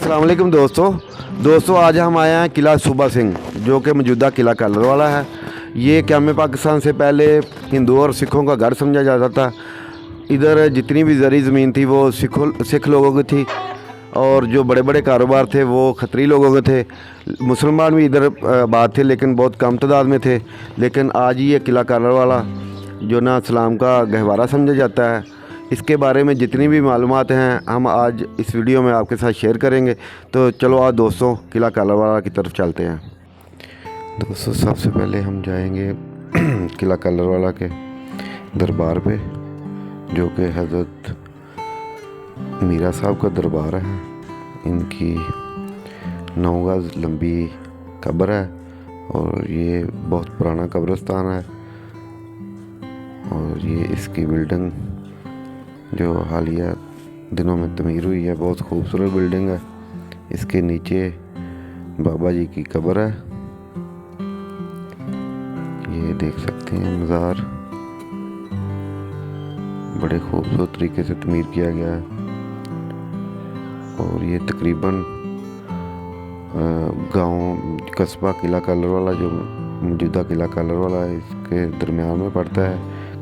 अस्सलाम वालेकुम दोस्तों आज हम आए हैं किला सूबा सिंह जो कि मौजूदा किला कलर वाला है। ये क़याम पाकिस्तान से पहले हिंदुओं और सिखों का घर समझा जाता था। इधर जितनी भी ज़री ज़मीन थी वो सिख लोगों की थी और जो बड़े बड़े कारोबार थे वो खत्री लोगों के थे। मुसलमान भी इधर आबाद थे लेकिन बहुत कम तादाद में थे। लेकिन आज ये किला कलर वाला जो ना इस्लाम का गहवारा समझा जाता है, इसके बारे में जितनी भी मालूमात हैं हम आज इस वीडियो में आपके साथ शेयर करेंगे। तो चलो आज दोस्तों किला कलरवाला की तरफ चलते हैं। दोस्तों सबसे पहले हम जाएंगे किला कलरवाला के दरबार पे, जो कि हज़रत मीरा साहब का दरबार है। इनकी 9 गज लंबी कब्र है और ये बहुत पुराना कब्रिस्तान है। और ये इसकी बिल्डिंग जो हालिया दिनों में तमीर हुई है, बहुत खूबसूरत बिल्डिंग है। इसके नीचे बाबा जी की कब्र है, ये देख सकते हैं मज़ार बड़े खूबसूरत तरीके से तमीर किया गया है। और ये तकरीबन गांव कस्बा किला कलर वाला जो मौजूदा किला कलर वाला है इसके दरमियान में पड़ता है।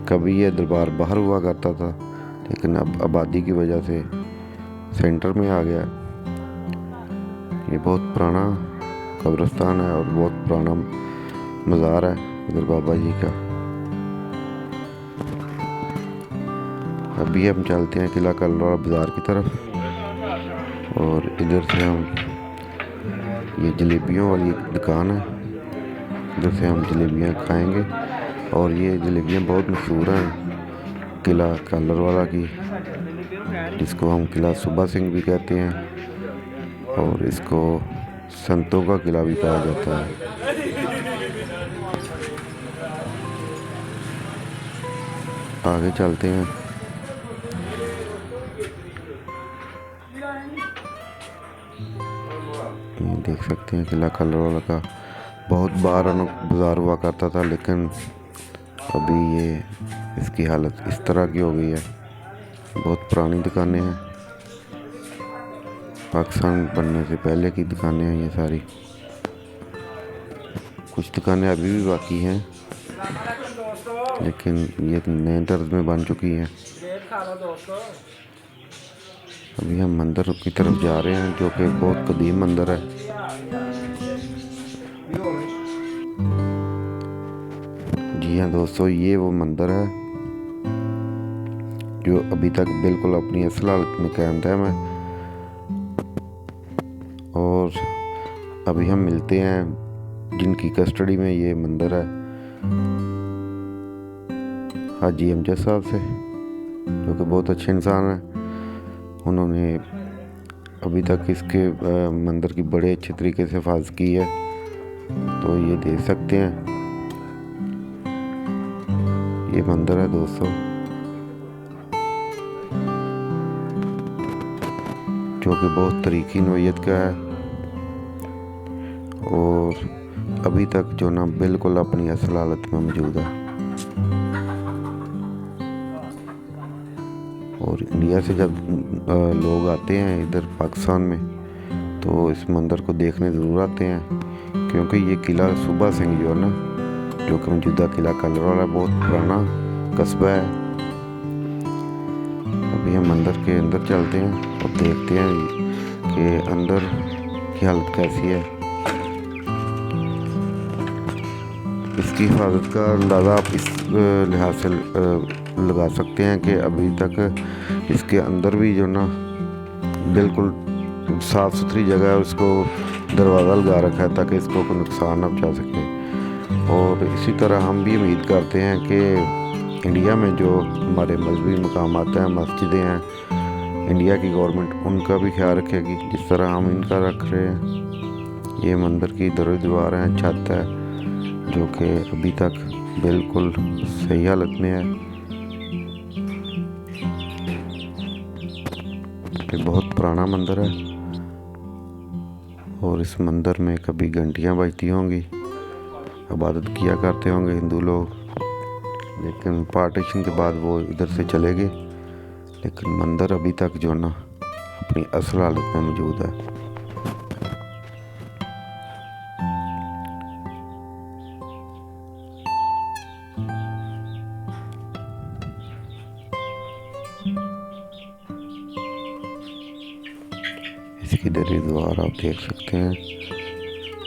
कभी ये दरबार बाहर हुआ करता था लेकिन अब आबादी की वजह से सेंटर में आ गया। ये बहुत पुराना कब्रिस्तान है और बहुत पुराना मज़ार है इधर बाबा जी का। अभी हम चलते हैं किला कलरवाला बाज़ार की तरफ और इधर से हम ये जलेबियों वाली दुकान है, इधर से हम जलेबियाँ खाएंगे। और ये जलेबियाँ बहुत मशहूर हैं किला कलरवाला की, जिसको हम किला सूबा सिंह भी कहते हैं और इसको संतों का किला भी कहा जाता है। आगे चलते हैं। ये देख सकते हैं किला कलरवाला का बहुत बार बाज़ार हुआ करता था, लेकिन अभी ये इसकी हालत इस तरह की हो गई है। बहुत पुरानी दुकानें हैं, पाकिस्तान बनने से पहले की दुकानें हैं ये सारी। कुछ दुकानें अभी भी बाकी हैं लेकिन ये नए तर्ज में बन चुकी हैं। अभी हम मंदिर की तरफ जा रहे हैं जो कि बहुत कदीम मंदिर है। जी हाँ दोस्तों, ये वो मंदिर है जो अभी तक बिल्कुल अपनी असल हालत में कायम दायम है। और अभी हम मिलते हैं जिनकी कस्टडी में ये मंदिर है, हाजी अमजद साहब से, जो कि बहुत अच्छे इंसान हैं। उन्होंने अभी तक इसके मंदिर की बड़े अच्छे तरीके से हिफाजत की है। तो ये देख सकते हैं ये मंदिर है दोस्तों, जो कि बहुत तरीकी नोयत का है और अभी तक जो ना बिल्कुल अपनी असल हालत में मौजूद है। और इंडिया से जब लोग आते हैं इधर पाकिस्तान में तो इस मंदिर को देखने ज़रूर आते हैं, क्योंकि ये किला सूबा सिंह जो है ना, जो कि मौजूदा किला कलरवाला बहुत पुराना कस्बा है। अभी हम मंदिर के अंदर चलते हैं और देखते हैं कि अंदर की हालत कैसी है। इसकी हिफाजत का अंदाज़ा आप इस लिहाज से लगा सकते हैं कि अभी तक इसके अंदर भी जो ना बिल्कुल साफ़ सुथरी जगह है, उसको दरवाज़ा लगा रखा है ताकि इसको कोई नुकसान ना पहुँचा सके। और इसी तरह हम भी उम्मीद करते हैं कि इंडिया में जो हमारे मजहबी मकामात हैं, मस्जिदें हैं, इंडिया की गवर्नमेंट उनका भी ख्याल रखेगी जिस तरह हम इनका रख रहे हैं। ये मंदिर की दीवार है, छत है, जो कि अभी तक बिल्कुल सही हालत में है। ये बहुत पुराना मंदिर है और इस मंदिर में कभी घंटियाँ बजती होंगी, इबादत किया करते होंगे हिंदू लोग, लेकिन पार्टीशन के बाद वो इधर से चले गए। लेकिन मंदिर अभी तक जो ना अपनी असल हालत में मौजूद है। इसकी दरी द्वार आप देख सकते हैं,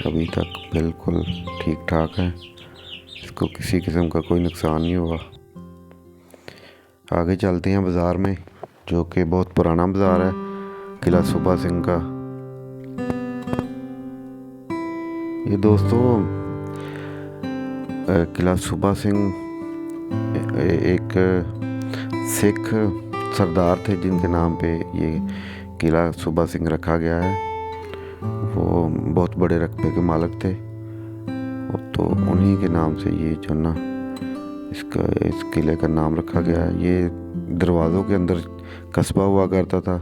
अभी तक बिल्कुल ठीक ठाक है, इसको किसी किस्म का कोई नुकसान नहीं हुआ। आगे चलते हैं बाज़ार में, जो कि बहुत पुराना बाज़ार है किला सूबा सिंह का। ये दोस्तों किला सूबा सिंह एक सिख सरदार थे जिनके नाम पे ये किला सूबा सिंह रखा गया है। वो बहुत बड़े रकबे के मालिक थे, तो उन्हीं के नाम से ये जो ना इस किले का नाम रखा गया है। ये दरवाज़ों के अंदर कस्बा हुआ करता था,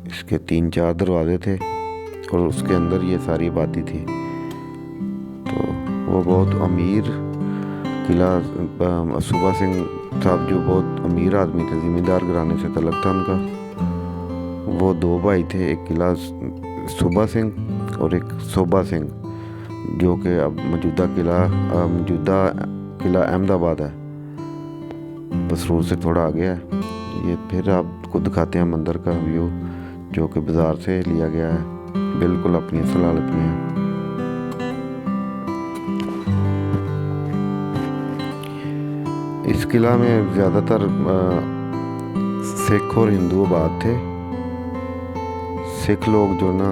इसके 3-4 दरवाजे थे और उसके अंदर ये सारी आबादी थी। तो वो बहुत अमीर किला सूबा सिंह साहब जो बहुत अमीर आदमी थे, ज़मींदार घराने से तल्लुक़ था उनका। वो 2 भाई थे, एक किला सूबा सिंह और एक सोबा सिंह, जो कि अब मौजूदा किला अहमदाबाद है, बसरूर से थोड़ा आगे है। ये फिर आपको दिखाते हैं मंदिर का व्यू, जो कि बाज़ार से लिया गया है, बिल्कुल अपनी असल हालत में है। इस किला में ज़्यादातर सिख और हिंदू आबाद थे। सिख लोग जो ना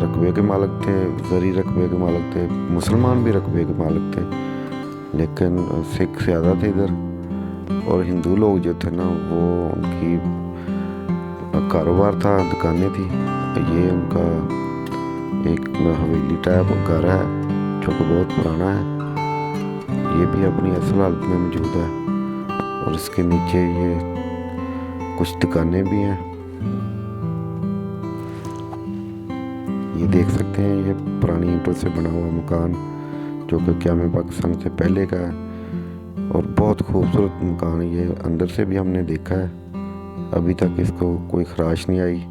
रकबे के मालिक थे, ज़री रकबे के मालिक थे, मुसलमान भी रकबे के मालिक थे, लेकिन सिख ज़्यादा थे इधर। और हिंदू लोग जो थे ना, वो उनकी कारोबार था, दुकानें थी। ये उनका एक हवेली टाइप घर है जो कि बहुत पुराना है, ये भी अपनी असल हालत में मौजूद है। और इसके नीचे ये कुछ दुकानें भी हैं, ये देख सकते हैं। ये पुरानी ईंटों से बना हुआ मकान जो कि क़याम पाकिस्तान से पहले का है, और बहुत खूबसूरत मकान है। ये अंदर से भी हमने देखा है, अभी तक इसको कोई खराश नहीं आई,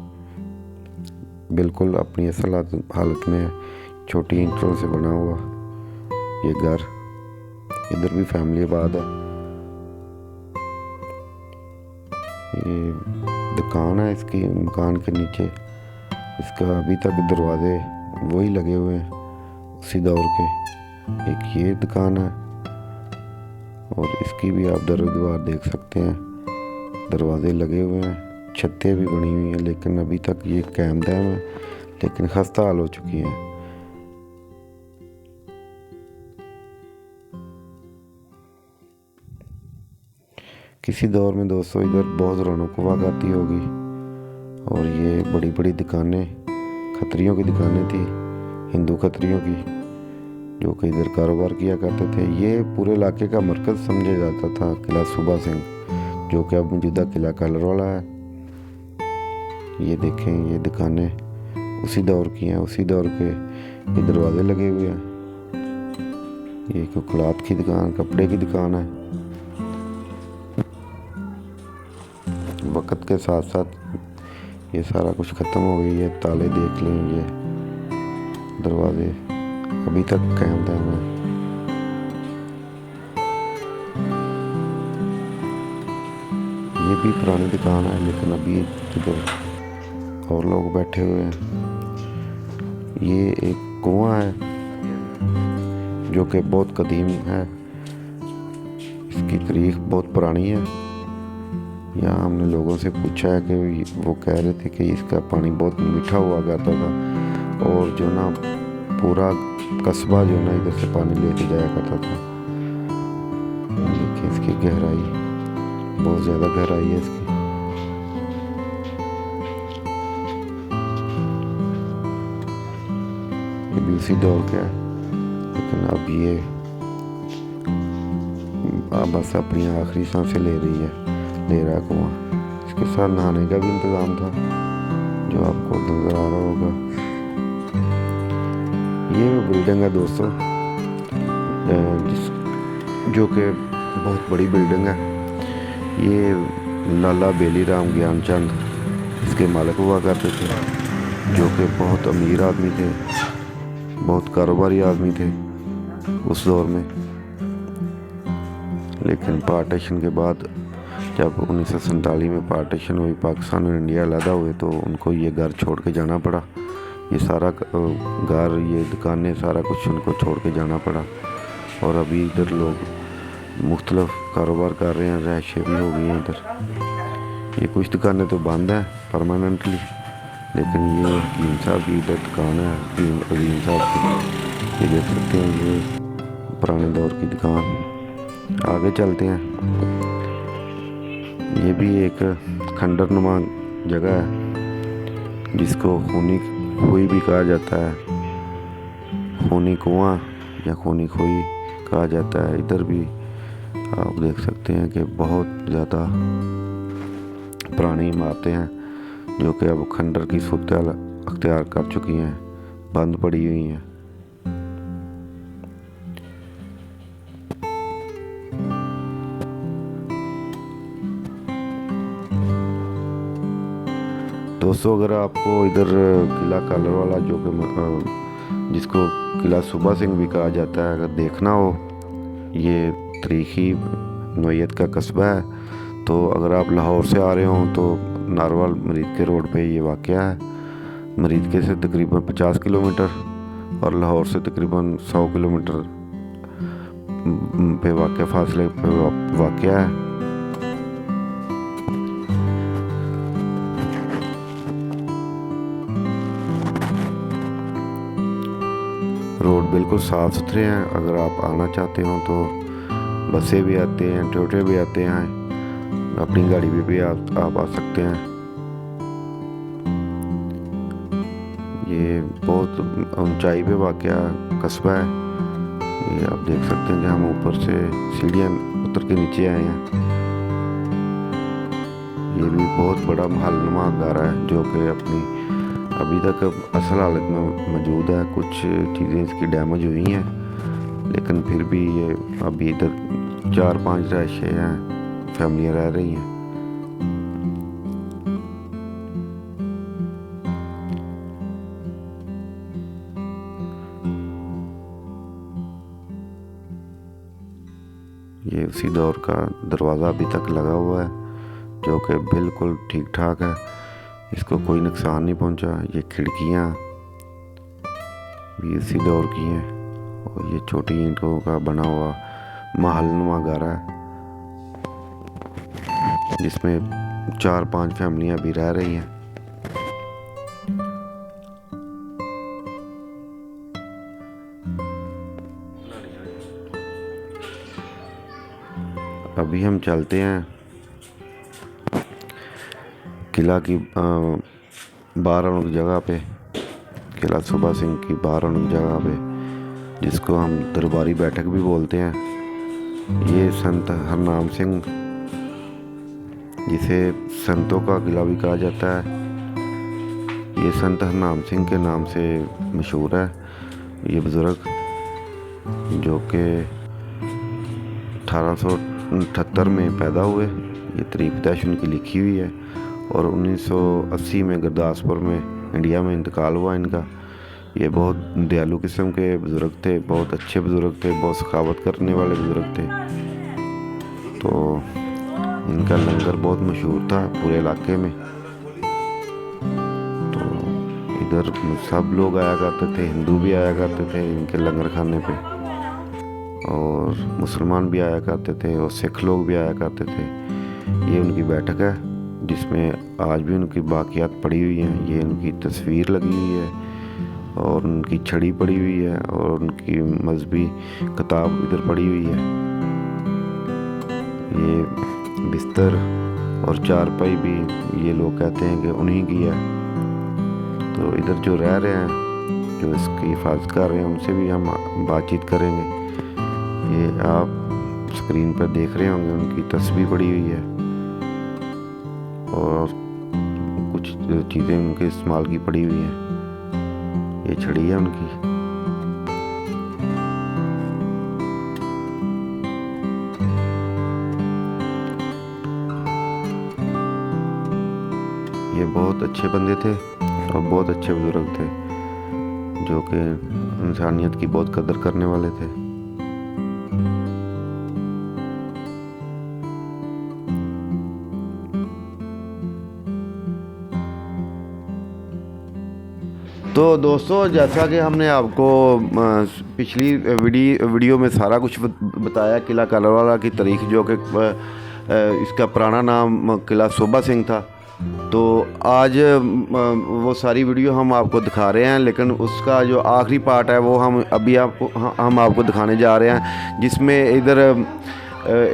बिल्कुल अपनी असल हालत में है। छोटी ईंटों से बना हुआ ये घर, इधर भी फैमिली आबाद है। ये दुकान है इसकी, मकान के नीचे इसका अभी तक दरवाजे वही लगे हुए हैं उसी दौर के। एक ये दुकान है, और इसकी भी आप दीवार देख सकते हैं, दरवाजे लगे हुए हैं, छतें भी बनी हुई हैं, लेकिन अभी तक ये कायम दायम है, लेकिन खस्ता हाल हो चुकी हैं। किसी दौर में दोस्तों इधर बहुत रौनक हुआ करती होगी, और ये बड़ी बड़ी दुकानें खत्रियों की दुकानें थी, हिंदू खत्रियों की, जो कि इधर कारोबार किया करते थे। ये पूरे इलाके का मरकज़ समझा जाता था किला सूबा सिंह, जो कि अब मौजूदा किला कलरवाला है। ये देखें, ये दुकानें उसी दौर की हैं, उसी दौर के ये दरवाजे लगे हुए हैं। ये कोई क्लॉथ की दुकान, कपड़े की दुकान है। वक्त के साथ साथ ये सारा कुछ ख़त्म हो गई है। ताले देख लें, ये दरवाजे अभी तक कायम दायम है। ये भी पुरानी दुकान है, लेकिन अभी इधर और लोग बैठे हुए हैं। ये एक कुआं है जो कि बहुत कदीम है, इसकी तारीख बहुत पुरानी है। यहाँ हमने लोगों से पूछा है कि वो कह रहे थे कि इसका पानी बहुत मीठा हुआ करता था, और जो ना पूरा कस्बा जो ना इधर से पानी लेके जाया करता था। देखिए इसकी गहराई, बहुत ज़्यादा गहराई है इसकी। ये भी उसी दौर का है, लेकिन अब ये बस अपनी आखिरी सांसें ले रहा कुआं। इसके साथ नहाने का भी इंतज़ाम था, जो आपको नज़र आ रहा होगा। ये बिल्डिंग है दोस्तों, जो कि बहुत बड़ी बिल्डिंग है। ये लाला बेली राम ज्ञानचंद इसके मालिक हुआ करते थे, जो कि बहुत अमीर आदमी थे, बहुत कारोबारी आदमी थे उस दौर में। लेकिन पार्टीशन के बाद जब 1947 में पार्टीशन हुई, पाकिस्तान और इंडिया अलग हुए, तो उनको ये घर छोड़ के जाना पड़ा। ये सारा घर, ये दुकानें, सारा कुछ उनको छोड़ के जाना पड़ा। और अभी इधर लोग मुख्तलिफ कारोबार कर रहे हैं, रहायशें भी हो गई हैं इधर। ये कुछ दुकानें तो बंद हैं परमानेंटली, लेकिन ये हकीम साहब की इधर दुकान है, हकीम साहब की। ये देख सकते हैं, ये पुराने दौर की दुकान। आगे चलते हैं। ये भी एक खंडर नुमा जगह है, जिसको खूनी खुई भी कहा जाता है, खूनी कुआं या खूनी खुई कहा जाता है। इधर भी आप देख सकते हैं कि बहुत ज़्यादा पुरानी इमारतें हैं, जो कि अब खंडर की सूरत अख्तियार कर चुकी हैं, बंद पड़ी हुई हैं। दोस्तों, अगर आपको इधर किला कालर वाला, जो कि जिसको किला सूबा सिंह भी कहा जाता है, अगर देखना हो, ये तारीखी नोयत का कस्बा है। तो अगर आप लाहौर से आ रहे हों तो नारवाल मरीद के रोड पे ये वाक़या है। मरीद के से तकरीबन 50 किलोमीटर और लाहौर से तकरीबन 100 किलोमीटर पे वाक़या फासले पे वाक़या है। रोड बिल्कुल साफ़ सुथरे हैं। अगर आप आना चाहते हो तो बसें भी आते हैं, टोयोटे भी आते हैं, अपनी गाड़ी में भी आप आ सकते हैं। ये बहुत ऊंचाई पे वाक़या कस्बा है। ये आप देख सकते हैं कि हम ऊपर से सीढ़ियाँ उतर के नीचे आए हैं। ये भी बहुत बड़ा महलनुमा गारा है, जो कि अपनी अभी तक असल हालत में मौजूद है। कुछ चीज़ें इसकी डैमेज हुई हैं, लेकिन फिर भी ये अभी इधर 4-5 रहायशें हैं, फैमिलियाँ रह रही हैं। ये उसी दौर का दरवाज़ा अभी तक लगा हुआ है, जो कि बिल्कुल ठीक ठाक है, इसको कोई नुकसान नहीं पहुंचा। ये खिड़कियाँ भी इसी दौर की हैं और ये छोटी ईंटों का बना हुआ महलनुमा गारा है, जिसमें 4-5 फैमिलियाँ भी रह रही हैं। अभी हम चलते हैं किला की बाहर जगह पे, किला सूबा सिंह की बाहर जगह पे, जिसको हम दरबारी बैठक भी बोलते हैं। ये संत हरनाम सिंह, जिसे संतों का किला भी कहा जाता है, ये संत हरनाम सिंह के नाम से मशहूर है। ये बुज़ुर्ग, जो कि 1878 में पैदा हुए, ये तारीख पैदाइश उनकी लिखी हुई है, और 1980 में गुरदासपुर में इंडिया में इंतकाल हुआ इनका। ये बहुत दयालु किस्म के बुज़ुर्ग थे, बहुत अच्छे बुज़ुर्ग थे, बहुत सखावत करने वाले बुज़ुर्ग थे। तो इनका लंगर बहुत मशहूर था पूरे इलाके में। तो इधर सब लोग आया करते थे, हिंदू भी आया करते थे इनके लंगर खाने पे, और मुसलमान भी आया करते थे, और सिख लोग भी आया करते थे। ये उनकी बैठक है, जिसमें आज भी उनकी बाकियात पड़ी हुई हैं। ये उनकी तस्वीर लगी हुई है, और उनकी छड़ी पड़ी हुई है, और उनकी मजहबी किताब इधर पड़ी हुई है। ये बिस्तर और चारपाई भी ये लोग कहते हैं कि उन्हीं की है। तो इधर जो रह रहे हैं, जो इसकी हिफाजत कर रहे हैं, उनसे भी हम बातचीत करेंगे। ये आप स्क्रीन पर देख रहे होंगे, उनकी तस्वीर पड़ी हुई है, और कुछ चीज़ें उनके इस्तेमाल की पड़ी हुई हैं। ये छड़ी है उनकी। ये बहुत अच्छे बंदे थे और बहुत अच्छे बुजुर्ग थे, जो कि इंसानियत की बहुत कदर करने वाले थे। तो दोस्तों, जैसा कि हमने आपको पिछली वीडियो में सारा कुछ बताया किला कलरवाला की तारीख, जो कि इसका पुराना नाम किला सूबा सिंह था। तो आज वो सारी वीडियो हम आपको दिखा रहे हैं, लेकिन उसका जो आखिरी पार्ट है वो हम आपको दिखाने जा रहे हैं, जिसमें इधर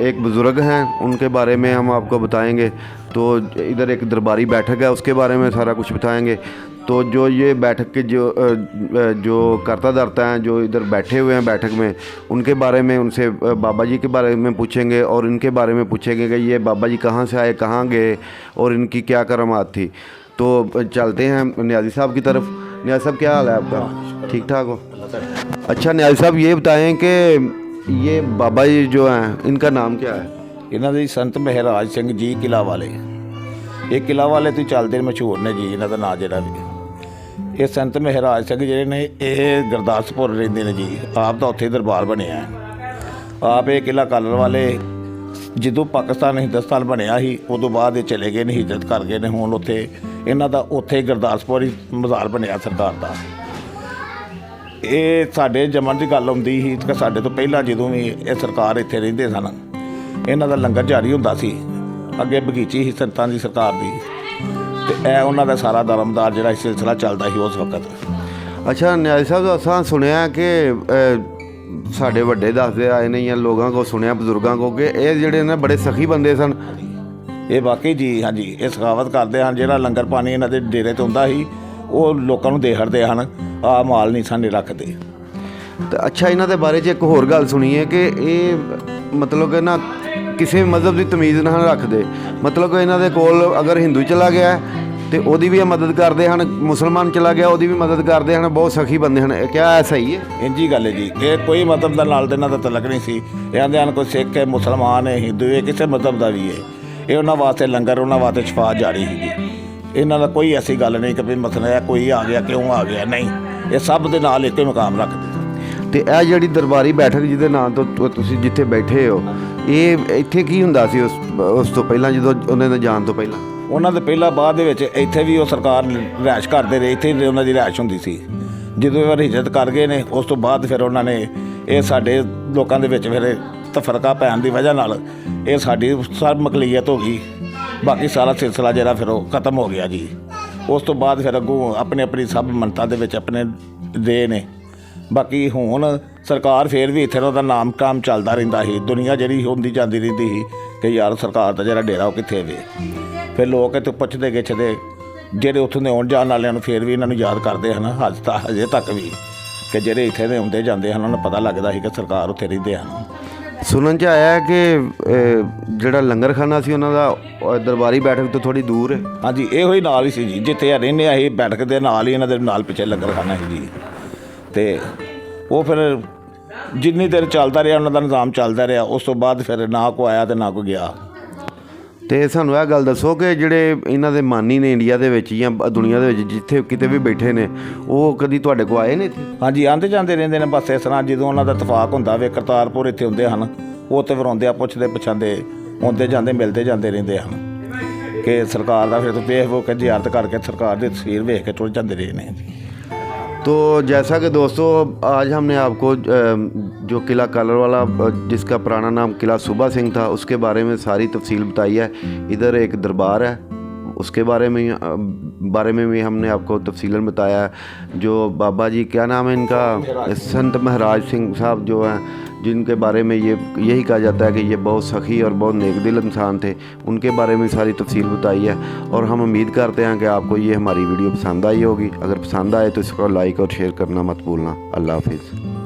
एक बुज़ुर्ग हैं, उनके बारे में हम आपको बताएंगे। तो इधर एक दरबारी बैठक है, उसके बारे में सारा कुछ बताएंगे। तो जो ये बैठक के जो करता धरता हैं, जो इधर बैठे हुए हैं बैठक में, उनके बारे में उनसे बाबा जी के बारे में पूछेंगे और इनके बारे में पूछेंगे कि ये बाबा जी कहाँ से आए, कहाँ गए और इनकी क्या करामात थी। तो चलते हैं न्याजी साहब की तरफ। न्याजी साहब, क्या हाल है आपका? ठीक ठाक हो? अच्छा न्याजी साहब, ये बताएं कि ये बाबा जी जो हैं, इनका नाम क्या है? ਇਹਨਾਂ ਦੇ ਸੰਤ ਮਹਿਰਾਜ ਸਿੰਘ ਜੀ ਕਿਲਾ ਵਾਲੇ। ਇਹ ਕਿਲਾ ਵਾਲੇ ਤੋਂ ਚੱਲਦੇ ਮਸ਼ਹੂਰ ਨੇ ਜੀ। ਇਹਨਾਂ ਦਾ ਨਾਂ ਜਿਹੜਾ ਵੀ ਇਹ ਸੰਤ ਮਹਿਰਾਜ ਸਿੰਘ ਜਿਹੜੇ ਨੇ, ਇਹ ਗੁਰਦਾਸਪੁਰ ਰਹਿੰਦੇ ਨੇ ਜੀ। ਆਪ ਤਾਂ ਉੱਥੇ ਦਰਬਾਰ ਬਣਿਆ। ਆਪ ਇਹ ਕਿਲਾ ਕਲਰ ਵਾਲੇ ਜਦੋਂ ਪਾਕਿਸਤਾਨ ਹਿੰਦੁਸਤਾਨ ਬਣਿਆ ਸੀ, ਉਦੋਂ ਬਾਅਦ ਇਹ ਚਲੇ ਗਏ ਨੇ, ਹਿਜਰਤ ਕਰ ਗਏ ਨੇ। ਹੁਣ ਉੱਥੇ ਇਹਨਾਂ ਦਾ ਉੱਥੇ ਗੁਰਦਾਸਪੁਰ ਹੀ ਮਜ਼ਾਰ ਬਣਿਆ ਸਰਕਾਰ ਦਾ। ਇਹ ਸਾਡੇ ਜਮਨ ਦੀ ਗੱਲ ਆਉਂਦੀ ਸੀ ਕਿ ਸਾਡੇ ਤੋਂ ਪਹਿਲਾਂ ਜਦੋਂ ਵੀ ਇਹ ਸਰਕਾਰ ਇੱਥੇ ਰਹਿੰਦੇ ਸਨ, ਇਹਨਾਂ ਦਾ ਲੰਗਰ ਜਾਰੀ ਹੁੰਦਾ ਸੀ। ਅੱਗੇ ਬਗੀਚੀ ਸੀ ਸੰਤਾਂ ਦੀ ਸਰਕਾਰ ਦੀ, ਤੇ ਇਹ ਉਹਨਾਂ ਦਾ ਸਾਰਾ ਦਰਮਦਾਰ ਜਿਹੜਾ ਸਿਲਸਿਲਾ ਚੱਲਦਾ ਸੀ ਉਸ ਵਕਤ। ਅੱਛਾ ਨਿਆਜ਼ ਸਾਹਿਬ, ਅਸਾਂ ਸੁਣਿਆ ਕਿ ਸਾਡੇ ਵੱਡੇ ਦੱਸਦੇ ਆਏ ਨੇ ਜਾਂ ਲੋਕਾਂ ਕੋਲ ਸੁਣਿਆ, ਬਜ਼ੁਰਗਾਂ ਕੋਲ, ਕਿ ਇਹ ਜਿਹੜੇ ਨੇ ਬੜੇ ਸਖੀ ਬੰਦੇ ਸਨ। ਇਹ ਵਾਕਈ ਜੀ, ਹਾਂਜੀ, ਇਹ ਸਖਾਵਤ ਕਰਦੇ ਹਨ। ਜਿਹੜਾ ਲੰਗਰ ਪਾਣੀ ਇਹਨਾਂ ਦੇ ਡੇਰੇ 'ਤੇ ਹੁੰਦਾ ਸੀ, ਉਹ ਲੋਕਾਂ ਨੂੰ ਦੇ ਹਟਦੇ ਹਨ। ਆਹ ਮਾਲ ਨਹੀਂ ਸਾਨੇ ਰੱਖਦੇ। ਤੇ ਅੱਛਾ, ਇਹਨਾਂ ਦੇ ਬਾਰੇ 'ਚ ਇੱਕ ਹੋਰ ਗੱਲ ਸੁਣੀ ਹੈ ਕਿ ਇਹ ਮਤਲਬ ਕਿ ਨਾ ਕਿਸੇ ਮਜ਼ਹਬ ਦੀ ਤਮੀਜ਼ ਨਾਲ ਰੱਖਦੇ। ਮਤਲਬ ਕਿ ਇਹਨਾਂ ਦੇ ਕੋਲ ਅਗਰ ਹਿੰਦੂ ਚਲਾ ਗਿਆ ਤੇ ਉਹਦੀ ਵੀ ਮਦਦ ਕਰਦੇ ਹਨ, ਮੁਸਲਮਾਨ ਚਲਾ ਗਿਆ ਉਹਦੀ ਵੀ ਮਦਦ ਕਰਦੇ ਹਨ। ਬਹੁਤ ਸਖੀ ਬੰਦੇ ਹਨ। ਕਿਆ ਇਹ ਸਹੀ ਹੈ? ਇੰਝ ਹੀ ਗੱਲ ਹੈ ਜੀ। ਇਹ ਕੋਈ ਮਤਲਬ ਦਾ ਨਾਲ ਦੇ ਇਹਨਾਂ ਦਾ ਤਲਕ ਨਹੀਂ ਸੀ। ਇਹ ਆਂਦੇ ਹਨ ਕੋਈ ਸਿੱਖ ਹੈ, ਮੁਸਲਮਾਨ ਹੈ, ਹਿੰਦੂ ਹੈ, ਕਿਸੇ ਮਤਲਬ ਦਾ ਵੀ ਹੈ। ਇਹ ਉਹਨਾਂ ਵਾਸਤੇ ਲੰਗਰ, ਉਹਨਾਂ ਵਾਸਤੇ ਸ਼ਫਾਅਤ ਜਾਰੀ ਸੀਗੀ। ਇਹਨਾਂ ਦਾ ਕੋਈ ਐਸੀ ਗੱਲ ਨਹੀਂ ਕਿ ਵੀ ਮਸਲਾ ਹੈ ਕੋਈ ਆ ਗਿਆ, ਕਿਉਂ ਆ ਗਿਆ, ਨਹੀਂ। ਇਹ ਸਭ ਦੇ ਨਾਲ ਇੱਕੋ ਮੁਕਾਮ ਰੱਖਦੇ। ਤੇ ਇਹ ਜਿਹੜੀ ਦਰਬਾਰੀ ਬੈਠਕ ਜਿਹਦੇ ਨਾਂ ਤੋਂ ਤੁਸੀਂ ਜਿੱਥੇ ਬੈਠੇ ਹੋ, ਇਹ ਇੱਥੇ ਕੀ ਹੁੰਦਾ ਸੀ ਉਸ ਤੋਂ ਪਹਿਲਾਂ, ਜਦੋਂ ਉਹਨਾਂ ਦੇ ਜਾਣ ਤੋਂ ਪਹਿਲਾਂ? ਉਹਨਾਂ ਦੇ ਪਹਿਲਾਂ ਬਾਅਦ ਦੇ ਵਿੱਚ ਇੱਥੇ ਵੀ ਉਹ ਸਰਕਾਰ ਰਿਹਾਇਸ਼ ਕਰਦੇ ਰਹੇ। ਇੱਥੇ ਹੀ ਉਹਨਾਂ ਦੀ ਰਿਹਾਇਸ਼ ਹੁੰਦੀ ਸੀ। ਜਦੋਂ ਇਹ ਹਿਜਰਤ ਕਰ ਗਏ ਨੇ, ਉਸ ਤੋਂ ਬਾਅਦ ਫਿਰ ਉਹਨਾਂ ਨੇ ਇਹ ਸਾਡੇ ਲੋਕਾਂ ਦੇ ਵਿੱਚ ਫਿਰ ਤਫਰਕਾ ਪੈਣ ਦੀ ਵਜ੍ਹਾ ਨਾਲ ਇਹ ਸਾਡੀ ਸਭ ਮਕਲੀਅਤ ਹੋ ਗਈ। ਬਾਕੀ ਸਾਰਾ ਸਿਲਸਿਲਾ ਜਿਹੜਾ ਫਿਰ ਉਹ ਖਤਮ ਹੋ ਗਿਆ ਜੀ। ਉਸ ਤੋਂ ਬਾਅਦ ਫਿਰ ਅੱਗੋਂ ਆਪਣੀ ਸਭ ਮੰਨਤਾਂ ਦੇ ਵਿੱਚ ਆਪਣੇ ਦੇ ਨੇ। ਬਾਕੀ ਹੁਣ ਸਰਕਾਰ ਫਿਰ ਵੀ ਇੱਥੇ ਉਹਦਾ ਨਾਮ ਕਾਮ ਚੱਲਦਾ ਰਹਿੰਦਾ ਸੀ। ਦੁਨੀਆ ਜਿਹੜੀ ਹੁੰਦੀ ਜਾਂਦੀ ਰਹਿੰਦੀ ਸੀ ਕਿ ਯਾਰ ਸਰਕਾਰ ਦਾ ਜਿਹੜਾ ਡੇਰਾ ਉਹ ਕਿੱਥੇ ਵੇ। ਫਿਰ ਲੋਕ ਇੱਥੇ ਪੁੱਛਦੇ ਗਿੱਛਦੇ, ਜਿਹੜੇ ਉੱਥੋਂ ਦੇ ਆਉਣ ਜਾਣ ਵਾਲਿਆਂ ਨੂੰ ਫਿਰ ਵੀ ਇਹਨਾਂ ਨੂੰ ਯਾਦ ਕਰਦੇ ਹਨ ਹਜੇ ਤੱਕ ਵੀ, ਕਿ ਜਿਹੜੇ ਇੱਥੇ ਦੇ ਆਉਂਦੇ ਜਾਂਦੇ ਹਨ ਉਹਨਾਂ ਨੂੰ ਪਤਾ ਲੱਗਦਾ ਸੀ ਕਿ ਸਰਕਾਰ ਉੱਥੇ ਰਹਿੰਦੇ ਹਨ। ਸੁਣਨ 'ਚ ਆਇਆ ਕਿ ਜਿਹੜਾ ਲੰਗਰਖਾਨਾ ਸੀ ਉਹਨਾਂ ਦਾ ਦਰਬਾਰੀ ਬੈਠਕ ਤੋਂ ਥੋੜ੍ਹੀ ਦੂਰ ਹੈ। ਹਾਂਜੀ, ਇਹੋ ਹੀ ਨਾਲ ਹੀ ਸੀ ਜੀ, ਜਿੱਥੇ ਰਹਿੰਦੇ ਆ ਇਹ ਬੈਠਕ ਦੇ ਨਾਲ ਹੀ, ਇਹਨਾਂ ਦੇ ਨਾਲ ਪਿੱਛੇ ਲੰਗਰਖਾਨਾ ਸੀ ਜੀ। ਅਤੇ ਉਹ ਫਿਰ ਜਿੰਨੀ ਦੇਰ ਚੱਲਦਾ ਰਿਹਾ ਉਹਨਾਂ ਦਾ ਨਿਜ਼ਾਮ ਚੱਲਦਾ ਰਿਹਾ। ਉਸ ਤੋਂ ਬਾਅਦ ਫਿਰ ਨਾ ਕੋਈ ਆਇਆ ਅਤੇ ਨਾ ਕੋਈ ਗਿਆ। ਅਤੇ ਸਾਨੂੰ ਇਹ ਗੱਲ ਦੱਸੋ ਕਿ ਜਿਹੜੇ ਇਹਨਾਂ ਦੇ ਮਾਨੀ ਨੇ ਇੰਡੀਆ ਦੇ ਵਿੱਚ ਜਾਂ ਦੁਨੀਆ ਦੇ ਵਿੱਚ ਜਿੱਥੇ ਕਿਤੇ ਵੀ ਬੈਠੇ ਨੇ, ਉਹ ਕਦੀ ਤੁਹਾਡੇ ਕੋਲ ਆਏ ਨੇ ਇੱਥੇ? ਹਾਂਜੀ, ਆਉਂਦੇ ਜਾਂਦੇ ਰਹਿੰਦੇ ਨੇ। ਬਸ ਇਸ ਤਰ੍ਹਾਂ ਜਦੋਂ ਉਹਨਾਂ ਦਾ ਇਤਫਾਕ ਹੁੰਦਾ ਵੇ, ਕਰਤਾਰਪੁਰ ਇੱਥੇ ਹੁੰਦੇ ਹਨ, ਉਹ ਤਾਂ ਫਿਰ ਆਉਂਦੇ ਆ, ਪੁੱਛਦੇ ਪੁੱਛਾਂਦੇ, ਆਉਂਦੇ ਜਾਂਦੇ, ਮਿਲਦੇ ਜਾਂਦੇ ਰਹਿੰਦੇ ਹਨ। ਕਿ ਸਰਕਾਰ ਦਾ ਫਿਰ ਵੇਖ ਵੋ ਕੇ ਜ਼ਿਆਰਤ ਕਰਕੇ ਸਰਕਾਰ ਦੀ ਤਸਵੀਰ ਵੇਖ ਕੇ ਟੁਰ ਜਾਂਦੇ ਰਹੇ ਨੇ। तो जैसा कि दोस्तों, आज हमने आपको जो किला कलरवाला, जिसका पुराना नाम किला सूबा सिंह था, उसके बारे में सारी तफसील बताई है। इधर एक दरबार है, उसके बारे में भी हमने आपको तफसीलन बताया है। जो बाबा जी, क्या नाम है इनका? संत महराज सिंह साहब जो हैं, जिनके बारे में यही कहा जाता है कि ये बहुत सखी और बहुत नेकदिल इंसान थे, उनके बारे में सारी तफसील बताई है। और हम उम्मीद करते हैं कि आपको ये हमारी वीडियो पसंद आई होगी। अगर पसंद आए तो इसको लाइक और शेयर करना मत भूलना। अल्लाह हाफिज़।